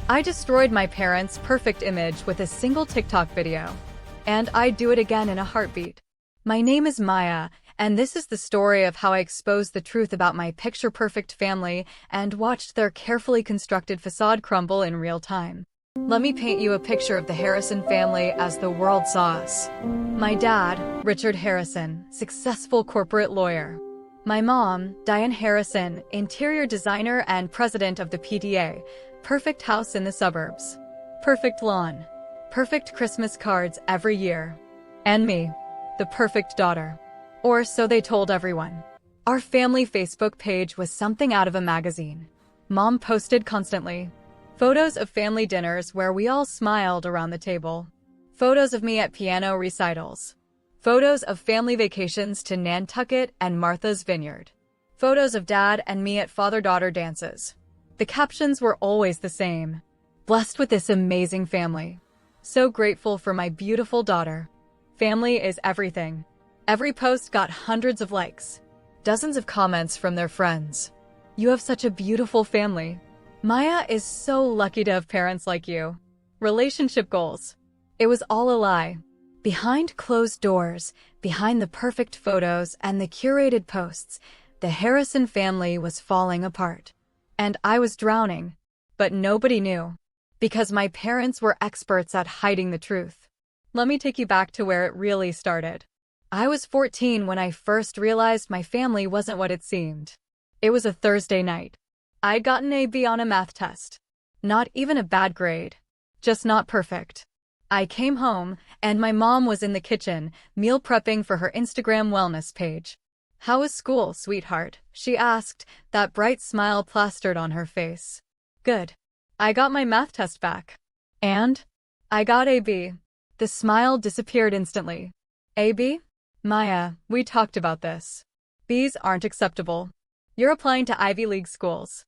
I destroyed my parents' perfect image with a single TikTok video. And I'd do it again in a heartbeat. My name is Maya, and this is the story of how I exposed the truth about my picture-perfect family and watched their carefully constructed facade crumble in real time. Let me paint you a picture of the Harrison family as the world saw us. My dad, Richard Harrison, successful corporate lawyer. My mom, Diane Harrison, interior designer and president of the PTA. Perfect house in the suburbs. Perfect lawn. Perfect Christmas cards every year. And me, the perfect daughter. Or so they told everyone. Our family Facebook page was something out of a magazine. Mom posted constantly. Photos of family dinners where we all smiled around the table. Photos of me at piano recitals. Photos of family vacations to Nantucket and Martha's Vineyard. Photos of dad and me at father-daughter dances. The captions were always the same. Blessed with this amazing family. So grateful for my beautiful daughter. Family is everything. Every post got hundreds of likes. Dozens of comments from their friends. You have such a beautiful family. Maya is so lucky to have parents like you. Relationship goals. It was all a lie. Behind closed doors, behind the perfect photos and the curated posts, the Harrison family was falling apart. And I was drowning. But nobody knew. Because my parents were experts at hiding the truth. Let me take you back to where it really started. I was 14 when I first realized my family wasn't what it seemed. It was a Thursday night. I'd gotten a B on a math test. Not even a bad grade. Just not perfect. I came home, and my mom was in the kitchen, meal prepping for her Instagram wellness page. How was school, sweetheart? She asked, that bright smile plastered on her face. Good. I got my math test back. And? I got a B. The smile disappeared instantly. A B? Maya, we talked about this. B's aren't acceptable. You're applying to Ivy League schools.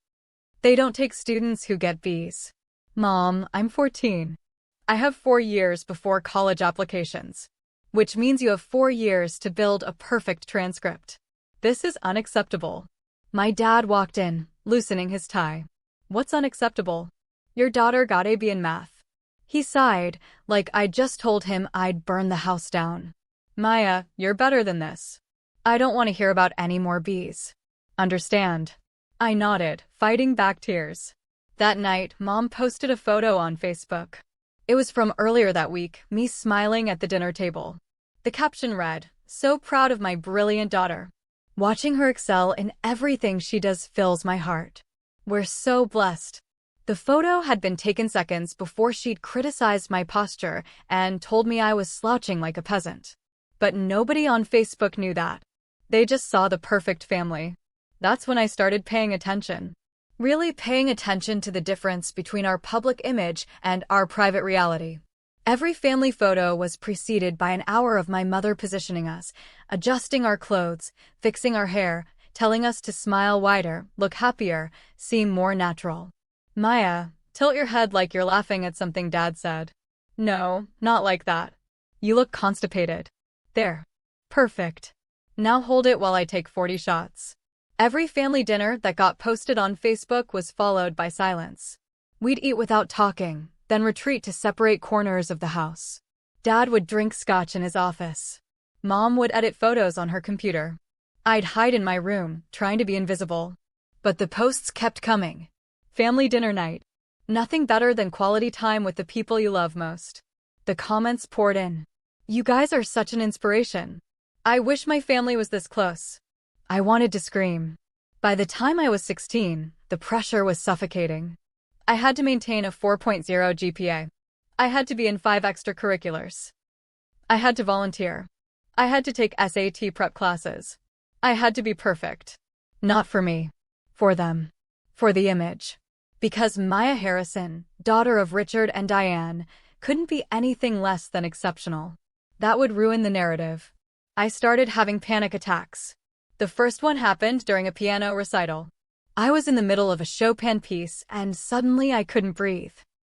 They don't take students who get B's. Mom, I'm 14. I have 4 years before college applications. Which means you have 4 years to build a perfect transcript. This is unacceptable. My dad walked in, loosening his tie. What's unacceptable? Your daughter got a B in math. He sighed, like I'd just told him I'd burn the house down. Maya, you're better than this. I don't want to hear about any more B's. Understand? I nodded, fighting back tears. That night, Mom posted a photo on Facebook. It was from earlier that week, me smiling at the dinner table. The caption read, "So proud of my brilliant daughter. Watching her excel in everything she does fills my heart. We're so blessed." The photo had been taken seconds before she'd criticized my posture and told me I was slouching like a peasant. But nobody on Facebook knew that. They just saw the perfect family. That's when I started paying attention. Really paying attention to the difference between our public image and our private reality. Every family photo was preceded by an hour of my mother positioning us, adjusting our clothes, fixing our hair, telling us to smile wider, look happier, seem more natural. Maya, tilt your head like you're laughing at something Dad said. No, not like that. You look constipated. There. Perfect. Now hold it while I take 40 shots. Every family dinner that got posted on Facebook was followed by silence. We'd eat without talking, then retreat to separate corners of the house. Dad would drink scotch in his office. Mom would edit photos on her computer. I'd hide in my room, trying to be invisible. But the posts kept coming. Family dinner night. Nothing better than quality time with the people you love most. The comments poured in. You guys are such an inspiration. I wish my family was this close. I wanted to scream. By the time I was 16, the pressure was suffocating. I had to maintain a 4.0 GPA. I had to be in 5 extracurriculars. I had to volunteer. I had to take SAT prep classes. I had to be perfect. Not for me. For them. For the image. Because Maya Harrison, daughter of Richard and Diane, couldn't be anything less than exceptional. That would ruin the narrative. I started having panic attacks. The first one happened during a piano recital. I was in the middle of a Chopin piece and suddenly I couldn't breathe.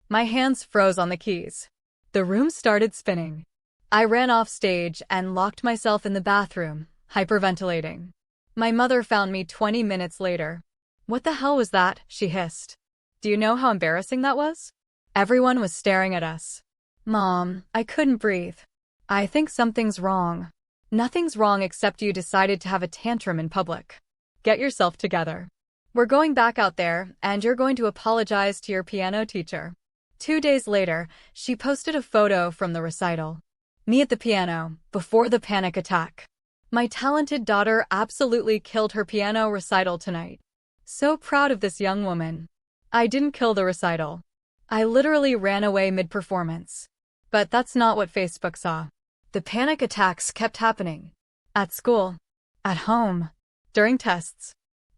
My hands froze on the keys. The room started spinning. I ran off stage and locked myself in the bathroom, hyperventilating. My mother found me 20 minutes later. What the hell was that? She hissed. Do you know how embarrassing that was? Everyone was staring at us. Mom, I couldn't breathe. I think something's wrong. Nothing's wrong except you decided to have a tantrum in public. Get yourself together. We're going back out there, and you're going to apologize to your piano teacher. 2 days later, she posted a photo from the recital. Me at the piano, before the panic attack. My talented daughter absolutely killed her piano recital tonight. So proud of this young woman. I didn't kill the recital. I literally ran away mid-performance. But that's not what Facebook saw. The panic attacks kept happening. At school. At home. During tests.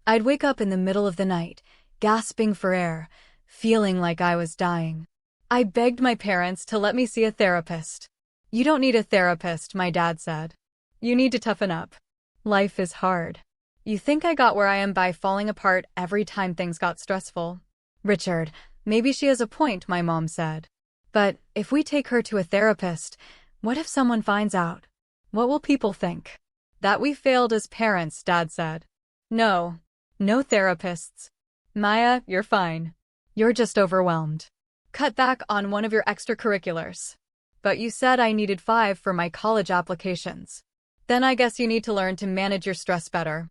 I'd wake up in the middle of the night, gasping for air, feeling like I was dying. I begged my parents to let me see a therapist. You don't need a therapist, my dad said. You need to toughen up. Life is hard. You think I got where I am by falling apart every time things got stressful? Richard, maybe she has a point, my mom said. But if we take her to a therapist, what if someone finds out? What will people think? That we failed as parents, Dad said. No. No therapists. Maya, you're fine. You're just overwhelmed. Cut back on one of your extracurriculars. But you said I needed 5 for my college applications. Then I guess you need to learn to manage your stress better.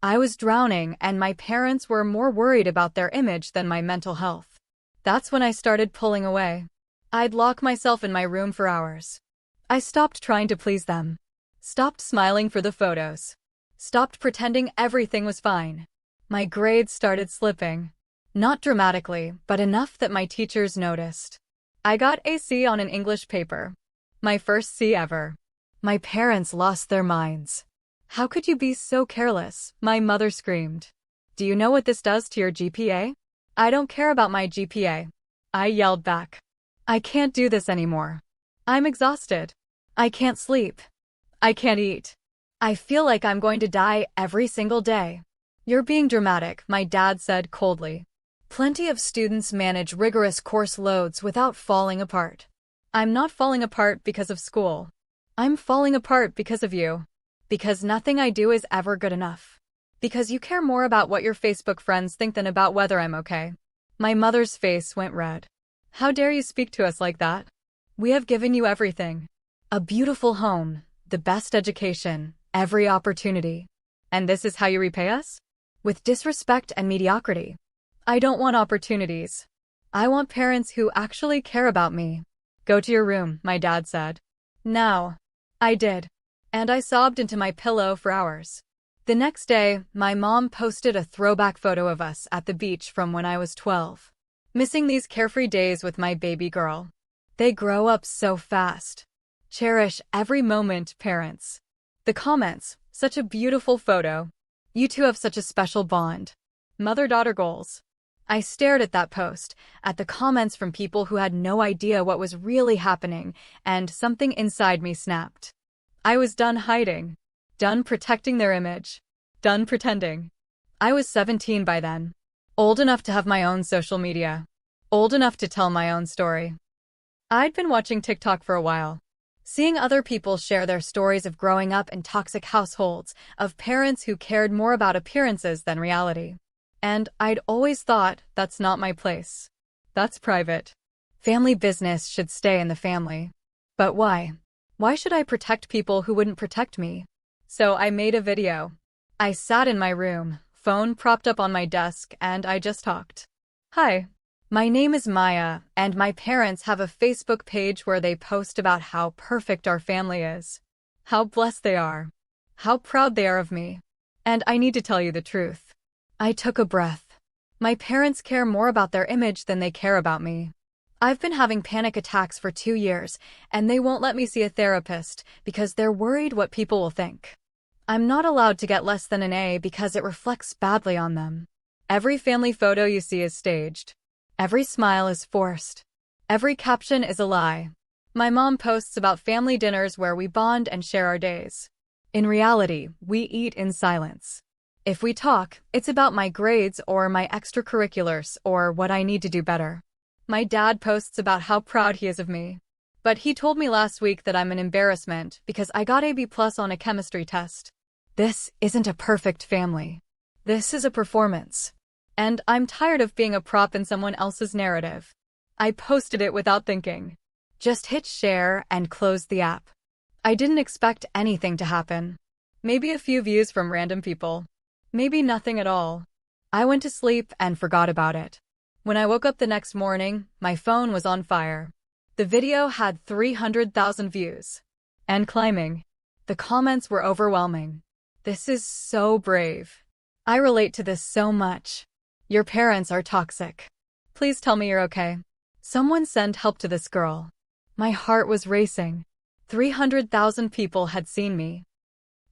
I was drowning, and my parents were more worried about their image than my mental health. That's when I started pulling away. I'd lock myself in my room for hours. I stopped trying to please them. Stopped smiling for the photos. Stopped pretending everything was fine. My grades started slipping. Not dramatically, but enough that my teachers noticed. I got a C on an English paper. My first C ever. My parents lost their minds. How could you be so careless? My mother screamed. Do you know what this does to your GPA? I don't care about my GPA. I yelled back. I can't do this anymore. I'm exhausted. I can't sleep. I can't eat. I feel like I'm going to die every single day. You're being dramatic, my dad said coldly. Plenty of students manage rigorous course loads without falling apart. I'm not falling apart because of school. I'm falling apart because of you. Because nothing I do is ever good enough. Because you care more about what your Facebook friends think than about whether I'm okay. My mother's face went red. How dare you speak to us like that? We have given you everything. A beautiful home, the best education, every opportunity. And this is how you repay us? With disrespect and mediocrity. I don't want opportunities. I want parents who actually care about me. Go to your room, my dad said. Now. I did. And I sobbed into my pillow for hours. The next day, my mom posted a throwback photo of us at the beach from when I was 12. Missing these carefree days with my baby girl. They grow up so fast. Cherish every moment, parents. The comments, such a beautiful photo. You two have such a special bond. Mother-daughter goals. I stared at that post, at the comments from people who had no idea what was really happening, and something inside me snapped. I was done hiding. Done protecting their image. Done pretending. I was 17 by then. Old enough to have my own social media. Old enough to tell my own story. I'd been watching TikTok for a while. Seeing other people share their stories of growing up in toxic households, of parents who cared more about appearances than reality. And I'd always thought, that's not my place. That's private. Family business should stay in the family. But why? Why should I protect people who wouldn't protect me? So I made a video. I sat in my room, phone propped up on my desk, and I just talked. Hi. My name is Maya, and my parents have a Facebook page where they post about how perfect our family is. How blessed they are. How proud they are of me. And I need to tell you the truth. I took a breath. My parents care more about their image than they care about me. I've been having panic attacks for 2 years, and they won't let me see a therapist because they're worried what people will think. I'm not allowed to get less than an A because it reflects badly on them. Every family photo you see is staged. Every smile is forced. Every caption is a lie. My mom posts about family dinners where we bond and share our days. In reality, we eat in silence. If we talk, it's about my grades or my extracurriculars or what I need to do better. My dad posts about how proud he is of me. But he told me last week that I'm an embarrassment because I got a B+ on a chemistry test. This isn't a perfect family. This is a performance. And I'm tired of being a prop in someone else's narrative. I posted it without thinking. Just hit share and closed the app. I didn't expect anything to happen. Maybe a few views from random people. Maybe nothing at all. I went to sleep and forgot about it. When I woke up the next morning, my phone was on fire. The video had 300,000 views. And climbing. The comments were overwhelming. This is so brave. I relate to this so much. Your parents are toxic. Please tell me you're okay. Someone send help to this girl. My heart was racing. 300,000 people had seen me.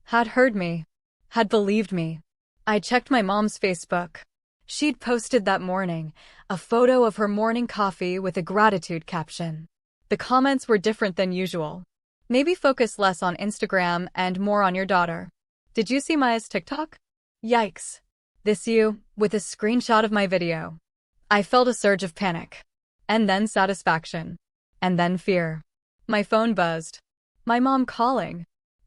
Had heard me. Had believed me. I checked my mom's Facebook. She'd posted that morning a photo of her morning coffee with a gratitude caption. The comments were different than usual. Maybe focus less on Instagram and more on your daughter. Did you see Maya's TikTok? Yikes. This you, with a screenshot of my video. I felt a surge of panic. And then satisfaction. And then fear. My phone buzzed. My mom calling.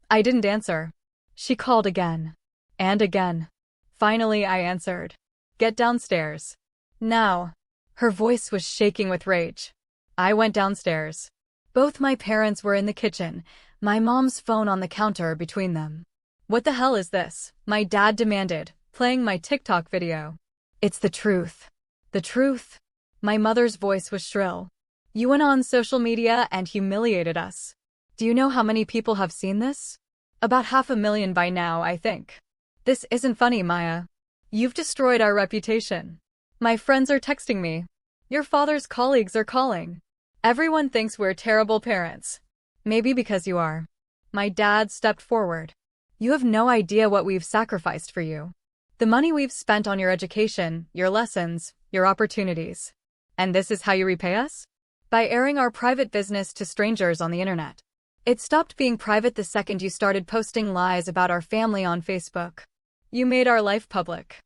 I didn't answer. She called again. And again. Finally, I answered. Get downstairs. Now. Her voice was shaking with rage. I went downstairs. Both my parents were in the kitchen, my mom's phone on the counter between them. What the hell is this? My dad demanded, playing my TikTok video. It's the truth. The truth. My mother's voice was shrill. You went on social media and humiliated us. Do you know how many people have seen this? About 500,000 by now, I think. This isn't funny, Maya. You've destroyed our reputation. My friends are texting me. Your father's colleagues are calling. Everyone thinks we're terrible parents. Maybe because you are. My dad stepped forward. You have no idea what we've sacrificed for you. The money we've spent on your education, your lessons, your opportunities. And this is how you repay us? By airing our private business to strangers on the internet. It stopped being private the second you started posting lies about our family on Facebook. You made our life public.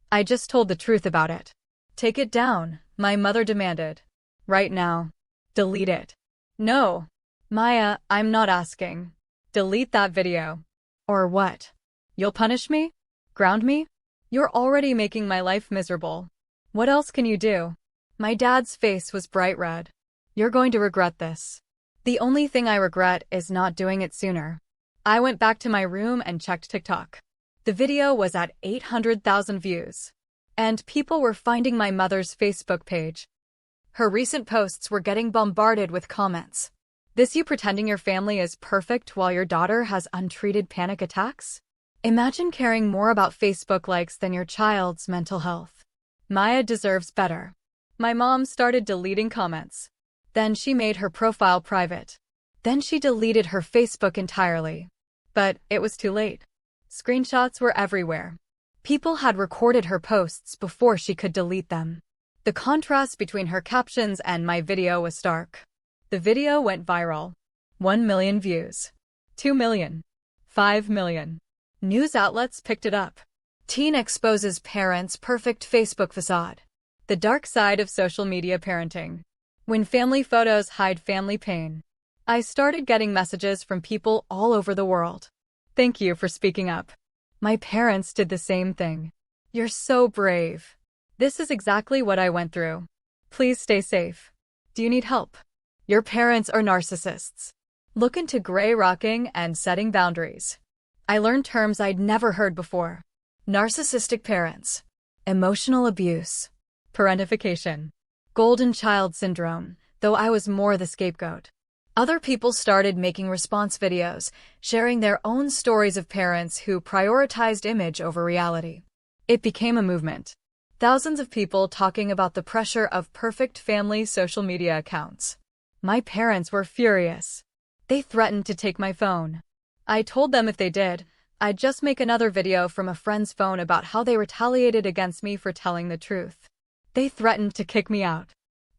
I just told the truth about it. Take it down, my mother demanded. Right now. Delete it. No. Maya, I'm not asking. Delete that video. Or what? You'll punish me? Ground me? You're already making my life miserable. What else can you do? My dad's face was bright red. You're going to regret this. The only thing I regret is not doing it sooner. I went back to my room and checked TikTok. The video was at 800,000 views. And people were finding my mother's Facebook page. Her recent posts were getting bombarded with comments. This you pretending your family is perfect while your daughter has untreated panic attacks? Imagine caring more about Facebook likes than your child's mental health. Maya deserves better. My mom started deleting comments. Then she made her profile private. Then she deleted her Facebook entirely. But it was too late. Screenshots were everywhere. People had recorded her posts before she could delete them. The contrast between her captions and my video was stark. The video went viral. 1 million views. 2 million. 5 million. News outlets picked it up. Teen exposes parents' perfect Facebook facade. The dark side of social media parenting. When family photos hide family pain. I started getting messages from people all over the world. Thank you for speaking up. My parents did the same thing. You're so brave. This is exactly what I went through. Please stay safe. Do you need help? Your parents are narcissists. Look into gray rocking and setting boundaries. I learned terms I'd never heard before. Narcissistic parents. Emotional abuse. Parentification. Golden child syndrome, though I was more the scapegoat. Other people started making response videos, sharing their own stories of parents who prioritized image over reality. It became a movement. Thousands of people talking about the pressure of perfect family social media accounts. My parents were furious. They threatened to take my phone. I told them if they did, I'd just make another video from a friend's phone about how they retaliated against me for telling the truth. They threatened to kick me out.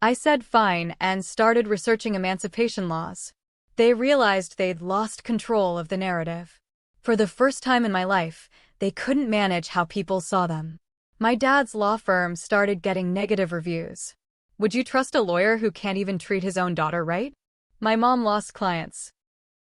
I said fine and started researching emancipation laws. They realized they'd lost control of the narrative. For the first time in my life, they couldn't manage how people saw them. My dad's law firm started getting negative reviews. Would you trust a lawyer who can't even treat his own daughter right? My mom lost clients.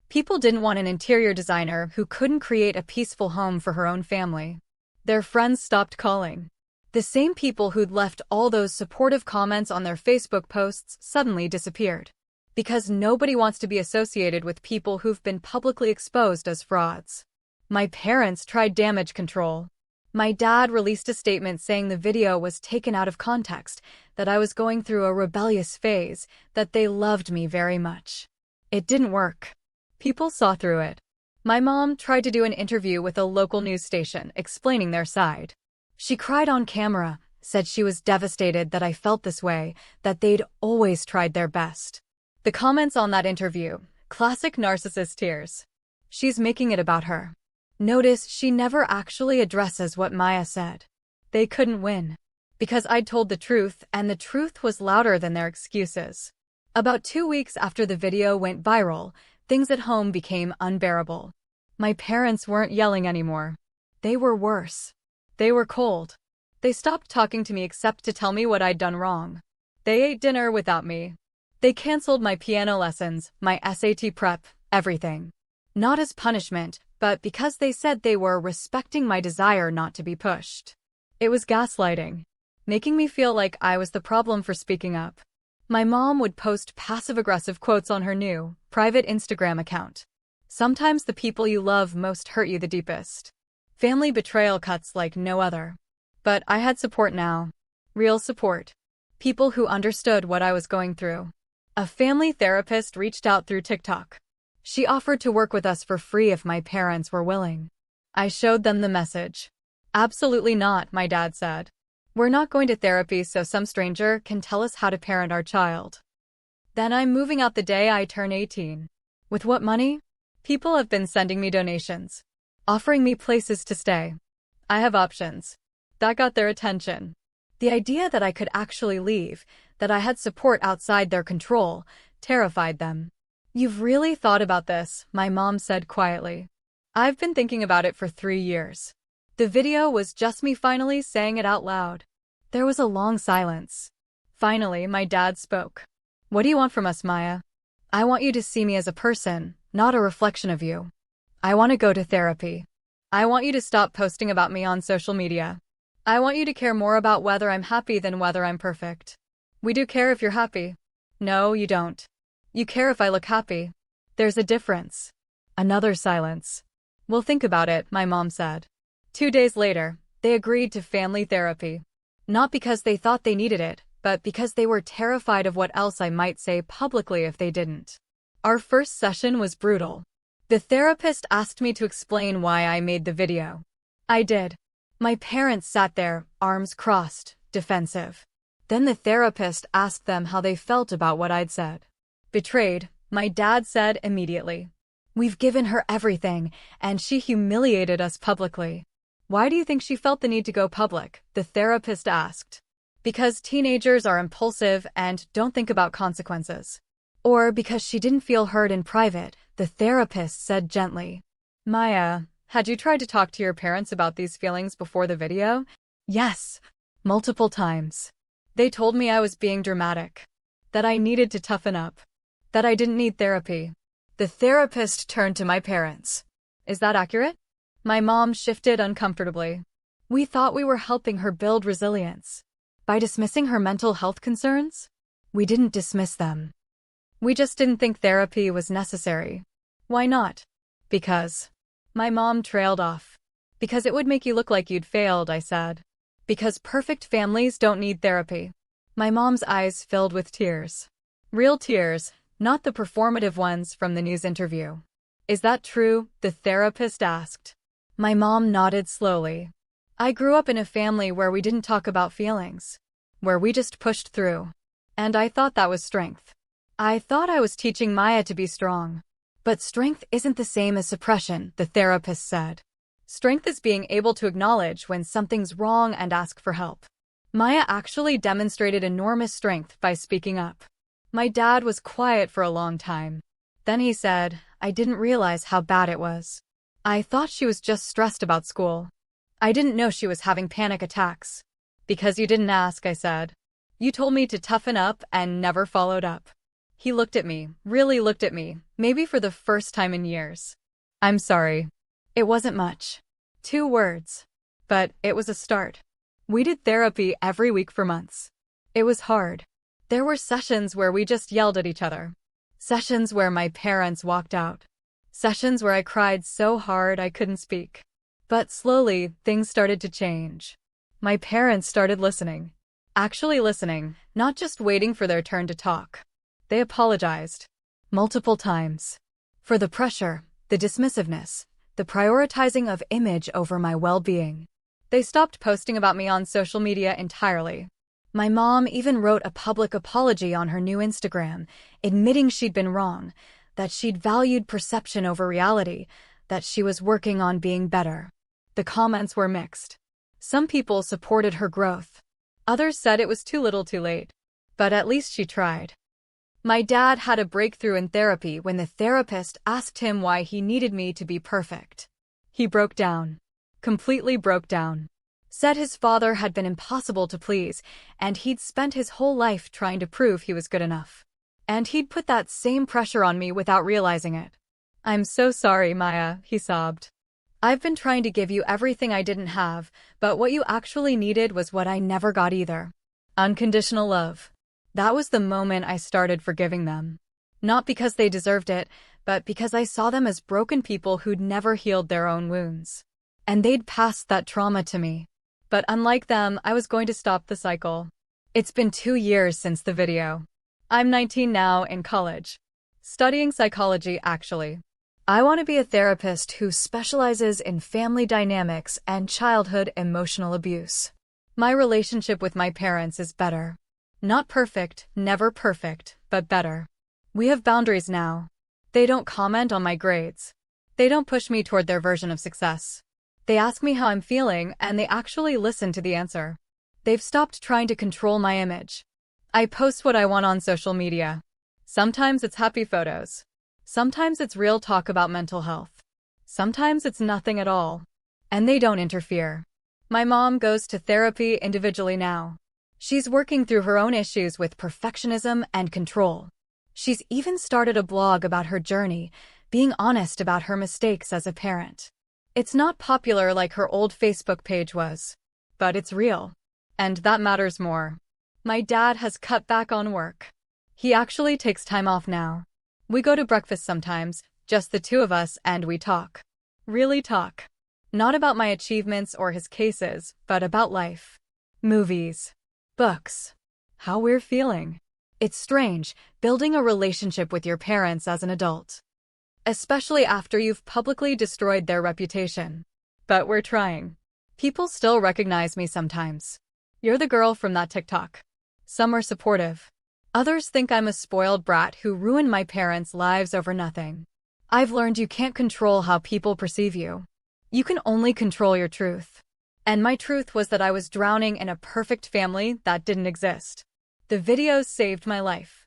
People didn't want an interior designer who couldn't create a peaceful home for her own family. Their friends stopped calling. The same people who'd left all those supportive comments on their Facebook posts suddenly disappeared. Because nobody wants to be associated with people who've been publicly exposed as frauds. My parents tried damage control. My dad released a statement saying the video was taken out of context, that I was going through a rebellious phase, that they loved me very much. It didn't work. People saw through it. My mom tried to do an interview with a local news station, explaining their side. She cried on camera, said she was devastated that I felt this way, that they'd always tried their best. The comments on that interview, classic narcissist tears. She's making it about her. Notice she never actually addresses what Maya said. They couldn't win. Because I'd told the truth, and the truth was louder than their excuses. About 2 weeks after the video went viral, things at home became unbearable. My parents weren't yelling anymore. They were worse. They were cold. They stopped talking to me except to tell me what I'd done wrong. They ate dinner without me. They canceled my piano lessons, my SAT prep, everything. Not as punishment, but because they said they were respecting my desire not to be pushed. It was gaslighting, making me feel like I was the problem for speaking up. My mom would post passive-aggressive quotes on her new, private Instagram account. Sometimes the people you love most hurt you the deepest. Family betrayal cuts like no other. But I had support now. Real support. People who understood what I was going through. A family therapist reached out through TikTok. She offered to work with us for free if my parents were willing. I showed them the message. Absolutely not, my dad said. We're not going to therapy so some stranger can tell us how to parent our child. Then I'm moving out the day I turn 18. With what money? People have been sending me donations, offering me places to stay. I have options. That got their attention. The idea that I could actually leave, that I had support outside their control, terrified them. You've really thought about this, my mom said quietly. I've been thinking about it for 3 years. The video was just me finally saying it out loud. There was a long silence. Finally, my dad spoke. What do you want from us, Maya? I want you to see me as a person, not a reflection of you. I want to go to therapy. I want you to stop posting about me on social media. I want you to care more about whether I'm happy than whether I'm perfect. We do care if you're happy. No, you don't. You care if I look happy. There's a difference. Another silence. We'll think about it, my mom said. 2 days later, they agreed to family therapy. Not because they thought they needed it, but because they were terrified of what else I might say publicly if they didn't. Our first session was brutal. The therapist asked me to explain why I made the video. I did. My parents sat there, arms crossed, defensive. Then the therapist asked them how they felt about what I'd said. Betrayed, my dad said immediately. We've given her everything, and she humiliated us publicly. Why do you think she felt the need to go public? The therapist asked. Because teenagers are impulsive and don't think about consequences. Or because she didn't feel heard in private, the therapist said gently. Maya, had you tried to talk to your parents about these feelings before the video? Yes, multiple times. They told me I was being dramatic. That I needed to toughen up. That I didn't need therapy. The therapist turned to my parents. Is that accurate? My mom shifted uncomfortably. We thought we were helping her build resilience. By dismissing her mental health concerns? We didn't dismiss them. We just didn't think therapy was necessary. Why not? Because. My mom trailed off. Because it would make you look like you'd failed, I said. Because perfect families don't need therapy. My mom's eyes filled with tears. Real tears, not the performative ones from the news interview. Is that true? The therapist asked. My mom nodded slowly. I grew up in a family where we didn't talk about feelings. Where we just pushed through. And I thought that was strength. I thought I was teaching Maya to be strong. But strength isn't the same as suppression, the therapist said. Strength is being able to acknowledge when something's wrong and ask for help. Maya actually demonstrated enormous strength by speaking up. My dad was quiet for a long time. Then he said, I didn't realize how bad it was. I thought she was just stressed about school. I didn't know she was having panic attacks. Because you didn't ask, I said. You told me to toughen up and never followed up. He looked at me, really looked at me, maybe for the first time in years. I'm sorry. It wasn't much. 2 words. But it was a start. We did therapy every week for months. It was hard. There were sessions where we just yelled at each other. Sessions where my parents walked out. Sessions where I cried so hard I couldn't speak. But slowly, things started to change. My parents started listening. Actually listening, not just waiting for their turn to talk. They apologized. Multiple times. For the pressure, the dismissiveness, the prioritizing of image over my well-being. They stopped posting about me on social media entirely. My mom even wrote a public apology on her new Instagram, admitting she'd been wrong, that she'd valued perception over reality, that she was working on being better. The comments were mixed. Some people supported her growth. Others said it was too little too late. But at least she tried. My dad had a breakthrough in therapy when the therapist asked him why he needed me to be perfect. He broke down. Completely broke down. Said his father had been impossible to please, and he'd spent his whole life trying to prove he was good enough. And he'd put that same pressure on me without realizing it. "I'm so sorry, Maya," he sobbed. "I've been trying to give you everything I didn't have, but what you actually needed was what I never got either. Unconditional love." That was the moment I started forgiving them. Not because they deserved it, but because I saw them as broken people who'd never healed their own wounds. And they'd passed that trauma to me. But unlike them, I was going to stop the cycle. It's been 2 years since the video. I'm 19 now, in college. Studying psychology, actually. I want to be a therapist who specializes in family dynamics and childhood emotional abuse. My relationship with my parents is better. Not perfect, never perfect, but better. We have boundaries now. They don't comment on my grades. They don't push me toward their version of success. They ask me how I'm feeling, and they actually listen to the answer. They've stopped trying to control my image. I post what I want on social media. Sometimes it's happy photos. Sometimes it's real talk about mental health. Sometimes it's nothing at all. And they don't interfere. My mom goes to therapy individually now. She's working through her own issues with perfectionism and control. She's even started a blog about her journey, being honest about her mistakes as a parent. It's not popular like her old Facebook page was, but it's real. And that matters more. My dad has cut back on work. He actually takes time off now. We go to breakfast sometimes, just the two of us, and we talk. Really talk. Not about my achievements or his cases, but about life. Movies. Books. How we're feeling. It's strange, building a relationship with your parents as an adult. Especially after you've publicly destroyed their reputation. But we're trying. People still recognize me sometimes. "You're the girl from that TikTok." Some are supportive. Others think I'm a spoiled brat who ruined my parents' lives over nothing. I've learned you can't control how people perceive you. You can only control your truth. And my truth was that I was drowning in a perfect family that didn't exist. The videos saved my life.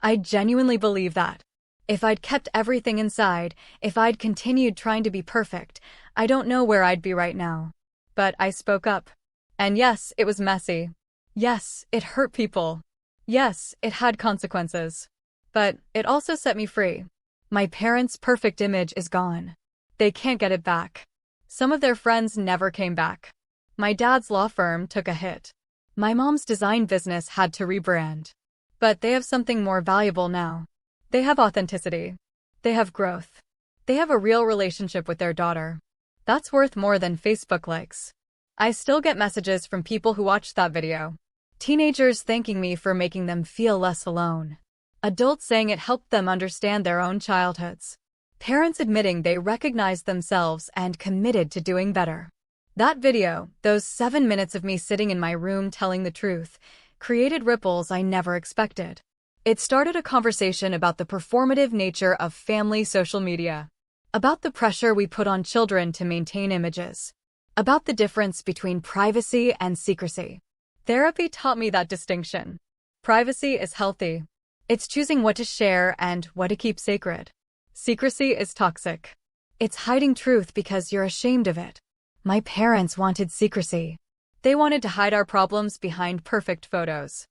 I genuinely believe that. If I'd kept everything inside, if I'd continued trying to be perfect, I don't know where I'd be right now. But I spoke up. And yes, it was messy. Yes, it hurt people. Yes, it had consequences. But it also set me free. My parents' perfect image is gone. They can't get it back. Some of their friends never came back. My dad's law firm took a hit. My mom's design business had to rebrand. But they have something more valuable now. They have authenticity. They have growth. They have a real relationship with their daughter. That's worth more than Facebook likes. I still get messages from people who watched that video. Teenagers thanking me for making them feel less alone. Adults saying it helped them understand their own childhoods. Parents admitting they recognized themselves and committed to doing better. That video, those 7 minutes of me sitting in my room telling the truth, created ripples I never expected. It started a conversation about the performative nature of family social media, about the pressure we put on children to maintain images, about the difference between privacy and secrecy. Therapy taught me that distinction. Privacy is healthy. It's choosing what to share and what to keep sacred. Secrecy is toxic. It's hiding truth because you're ashamed of it. My parents wanted secrecy. They wanted to hide our problems behind perfect photos.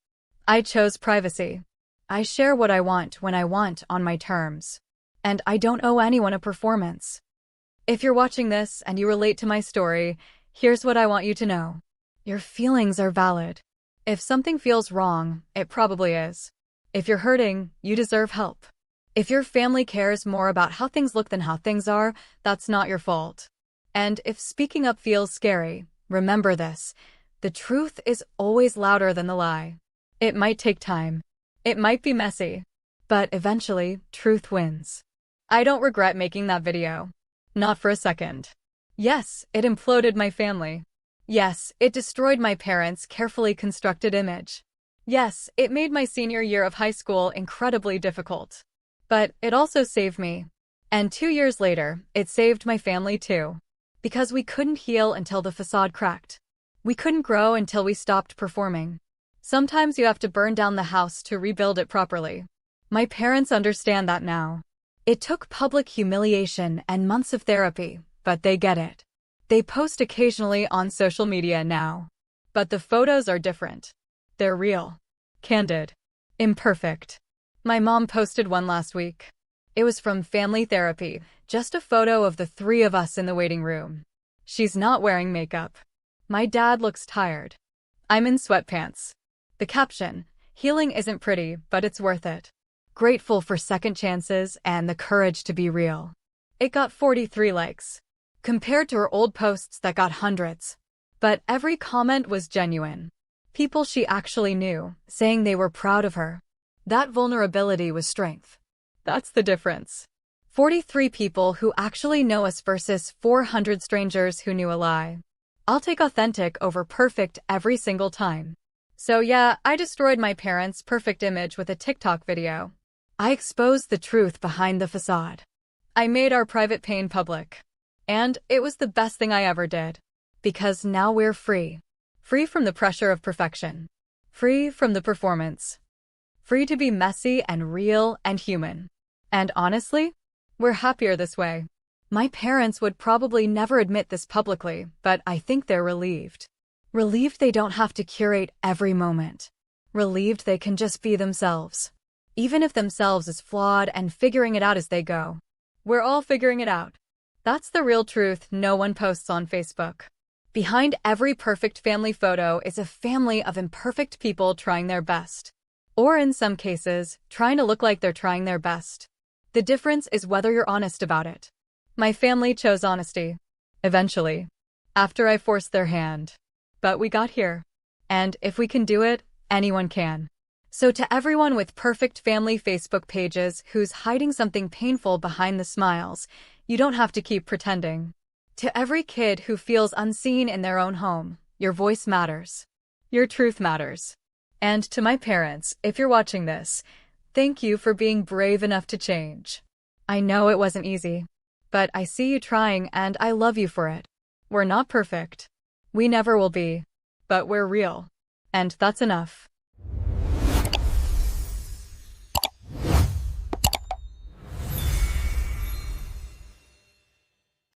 I chose privacy. I share what I want when I want on my terms. And I don't owe anyone a performance. If you're watching this and you relate to my story, here's what I want you to know. Your feelings are valid. If something feels wrong, it probably is. If you're hurting, you deserve help. If your family cares more about how things look than how things are, that's not your fault. And if speaking up feels scary, remember this: the truth is always louder than the lie. It might take time. It might be messy. But eventually, truth wins. I don't regret making that video. Not for a second. Yes, it imploded my family. Yes, it destroyed my parents' carefully constructed image. Yes, it made my senior year of high school incredibly difficult. But it also saved me. And 2 years later, it saved my family too. Because we couldn't heal until the facade cracked. We couldn't grow until we stopped performing. Sometimes you have to burn down the house to rebuild it properly. My parents understand that now. It took public humiliation and months of therapy, but they get it. They post occasionally on social media now. But the photos are different. They're real. Candid. Imperfect. My mom posted one last week. It was from family therapy, just a photo of the 3 of us in the waiting room. She's not wearing makeup. My dad looks tired. I'm in sweatpants. The caption: healing isn't pretty, but it's worth it. Grateful for second chances and the courage to be real. It got 43 likes. Compared to her old posts that got hundreds. But every comment was genuine. People she actually knew, saying they were proud of her. That vulnerability was strength. That's the difference. 43 people who actually know us versus 400 strangers who knew a lie. I'll take authentic over perfect every single time. So yeah, I destroyed my parents' perfect image with a TikTok video. I exposed the truth behind the facade. I made our private pain public. And it was the best thing I ever did. Because now we're free. Free from the pressure of perfection. Free from the performance. Free to be messy and real and human. And honestly, we're happier this way. My parents would probably never admit this publicly, but I think they're relieved. Relieved they don't have to curate every moment. Relieved they can just be themselves. Even if themselves is flawed and figuring it out as they go. We're all figuring it out. That's the real truth no one posts on Facebook. Behind every perfect family photo is a family of imperfect people trying their best. Or in some cases, trying to look like they're trying their best. The difference is whether you're honest about it. My family chose honesty. Eventually. After I forced their hand. But we got here. And if we can do it, anyone can. So to everyone with perfect family Facebook pages who's hiding something painful behind the smiles, you don't have to keep pretending. To every kid who feels unseen in their own home, your voice matters. Your truth matters. And to my parents, if you're watching this, thank you for being brave enough to change. I know it wasn't easy. But I see you trying and I love you for it. We're not perfect. We never will be. But we're real. And that's enough.